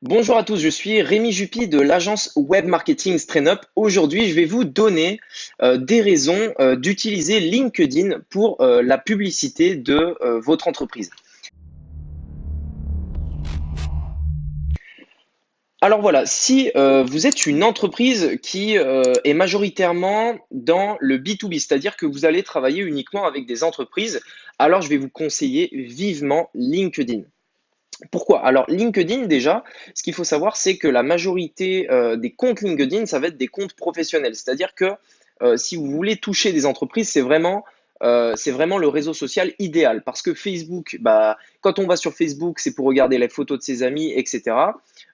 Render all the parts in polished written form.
Bonjour à tous, je suis Rémi Jupy de l'agence web marketing StrainUp. Aujourd'hui, je vais vous donner des raisons d'utiliser LinkedIn pour la publicité de votre entreprise. Alors voilà, si vous êtes une entreprise qui est majoritairement dans le B2B, c'est-à-dire que vous allez travailler uniquement avec des entreprises, alors je vais vous conseiller vivement LinkedIn. Pourquoi? Alors LinkedIn déjà, ce qu'il faut savoir, c'est que la majorité des comptes LinkedIn, ça va être des comptes professionnels. C'est-à-dire que si vous voulez toucher des entreprises, c'est vraiment le réseau social idéal. Parce que Facebook, bah, quand on va sur Facebook, c'est pour regarder les photos de ses amis, etc.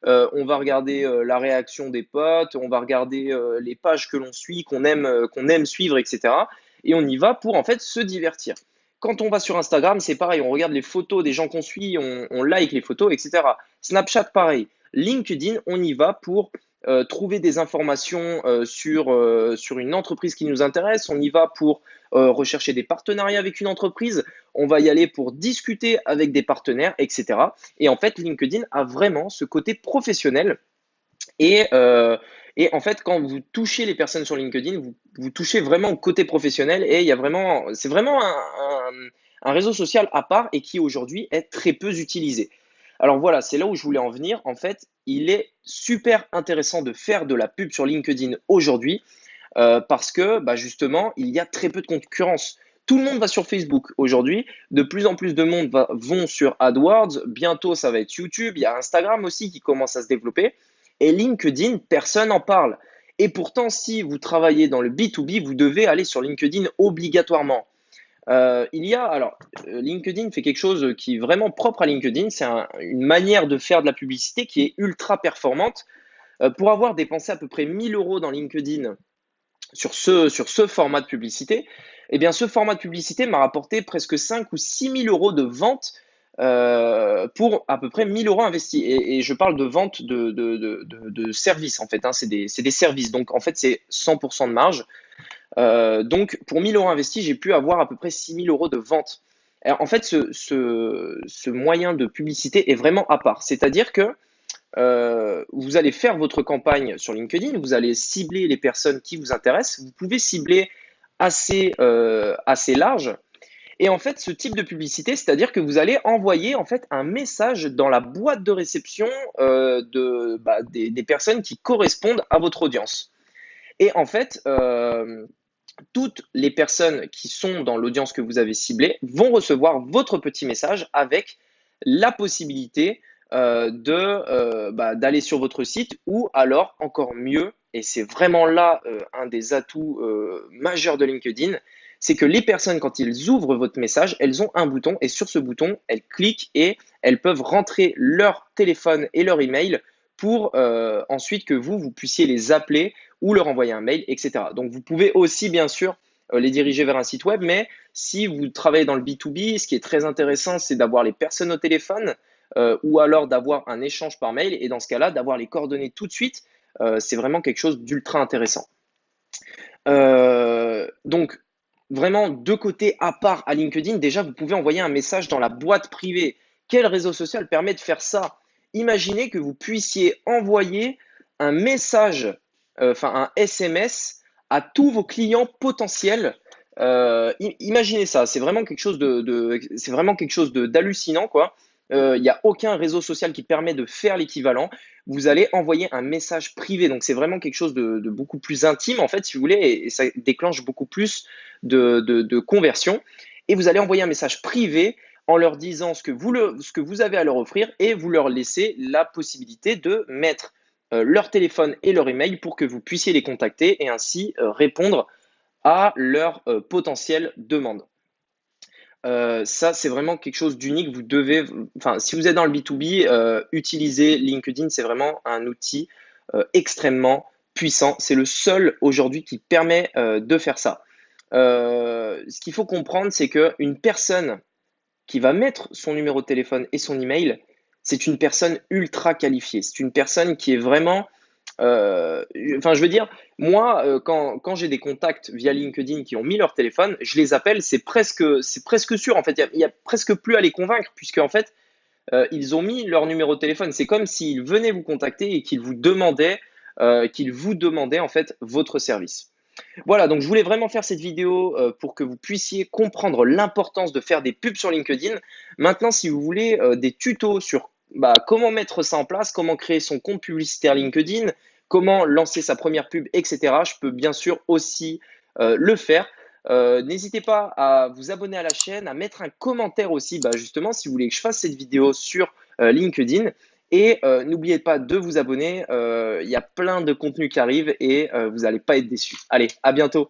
On va regarder la réaction des potes, on va regarder les pages que l'on suit, qu'on aime suivre, etc. Et on y va pour en fait se divertir. Quand on va sur Instagram, c'est pareil, on regarde les photos des gens qu'on suit, on like les photos, etc. Snapchat, pareil. LinkedIn, on y va pour trouver des informations sur une entreprise qui nous intéresse, on y va pour rechercher des partenariats avec une entreprise, on va y aller pour discuter avec des partenaires, etc. Et en fait, LinkedIn a vraiment ce côté professionnel et, euh, et en fait, quand vous touchez les personnes sur LinkedIn, vous touchez vraiment au côté professionnel et c'est vraiment un réseau social à part et qui aujourd'hui est très peu utilisé. Alors voilà, c'est là où je voulais en venir. En fait, il est super intéressant de faire de la pub sur LinkedIn aujourd'hui parce que bah, justement, il y a très peu de concurrence. Tout le monde va sur Facebook aujourd'hui. De plus en plus de monde vont sur AdWords. Bientôt, ça va être YouTube. Il y a Instagram aussi qui commence à se développer. Et LinkedIn, personne n'en parle. Et pourtant, si vous travaillez dans le B2B, vous devez aller sur LinkedIn obligatoirement. LinkedIn fait quelque chose qui est vraiment propre à LinkedIn. C'est une manière de faire de la publicité qui est ultra performante. Pour avoir dépensé à peu près 1000 euros dans LinkedIn sur ce format de publicité, eh bien, ce format de publicité m'a rapporté presque 5 ou 6 000 euros de vente pour à peu près 1000 euros investis. Et je parle de vente de services, en fait. Hein, c'est des services. Donc, en fait, c'est 100% de marge. Donc, pour 1000 euros investis, j'ai pu avoir à peu près 6000 euros de vente. Alors, en fait, ce moyen de publicité est vraiment à part. C'est-à-dire que vous allez faire votre campagne sur LinkedIn, vous allez cibler les personnes qui vous intéressent, vous pouvez cibler assez large. Et en fait, ce type de publicité, c'est-à-dire que vous allez envoyer en fait un message dans la boîte de réception des personnes qui correspondent à votre audience. Et en fait, toutes les personnes qui sont dans l'audience que vous avez ciblée vont recevoir votre petit message avec la possibilité d'aller sur votre site ou alors encore mieux, et c'est vraiment là un des atouts majeurs de LinkedIn, c'est que les personnes, quand ils ouvrent votre message, elles ont un bouton et sur ce bouton, elles cliquent et elles peuvent rentrer leur téléphone et leur email pour ensuite que vous puissiez les appeler ou leur envoyer un mail, etc. Donc, vous pouvez aussi, bien sûr, les diriger vers un site web, mais si vous travaillez dans le B2B, ce qui est très intéressant, c'est d'avoir les personnes au téléphone ou alors d'avoir un échange par mail et dans ce cas-là, d'avoir les coordonnées tout de suite, c'est vraiment quelque chose d'ultra intéressant. Donc, vraiment, deux côtés à part à LinkedIn. Déjà, vous pouvez envoyer un message dans la boîte privée. Quel réseau social permet de faire ça? Imaginez que vous puissiez envoyer un message, enfin un SMS à tous vos clients potentiels. Imaginez ça, c'est vraiment quelque chose c'est vraiment quelque chose d'hallucinant, quoi. Il n'y a aucun réseau social qui permet de faire l'équivalent. Vous allez envoyer un message privé, donc c'est vraiment quelque chose de beaucoup plus intime, en fait, si vous voulez, et ça déclenche beaucoup plus de conversion. Et vous allez envoyer un message privé en leur disant ce que vous avez à leur offrir et vous leur laissez la possibilité de mettre leur téléphone et leur email pour que vous puissiez les contacter et ainsi répondre à leurs potentielles demandes. Ça, c'est vraiment quelque chose d'unique. Enfin, si vous êtes dans le B2B, utiliser LinkedIn, c'est vraiment un outil extrêmement puissant. C'est le seul aujourd'hui qui permet de faire ça. Ce qu'il faut comprendre, c'est qu'une personne qui va mettre son numéro de téléphone et son email, c'est une personne ultra qualifiée. C'est une personne qui est vraiment enfin, je veux dire, moi, quand j'ai des contacts via LinkedIn qui ont mis leur téléphone, je les appelle, c'est presque sûr. En fait, il y a presque plus à les convaincre, puisque en fait, ils ont mis leur numéro de téléphone. C'est comme s'ils venaient vous contacter et qu'ils vous demandaient en fait votre service. Voilà, donc je voulais vraiment faire cette vidéo pour que vous puissiez comprendre l'importance de faire des pubs sur LinkedIn. Maintenant, si vous voulez des tutos sur comment mettre ça en place, comment créer son compte publicitaire LinkedIn, comment lancer sa première pub, etc., je peux bien sûr aussi le faire. N'hésitez pas à vous abonner à la chaîne, à mettre un commentaire aussi, justement, si vous voulez que je fasse cette vidéo sur LinkedIn. Et n'oubliez pas de vous abonner, il y a plein de contenus qui arrivent et vous n'allez pas être déçus. Allez, à bientôt.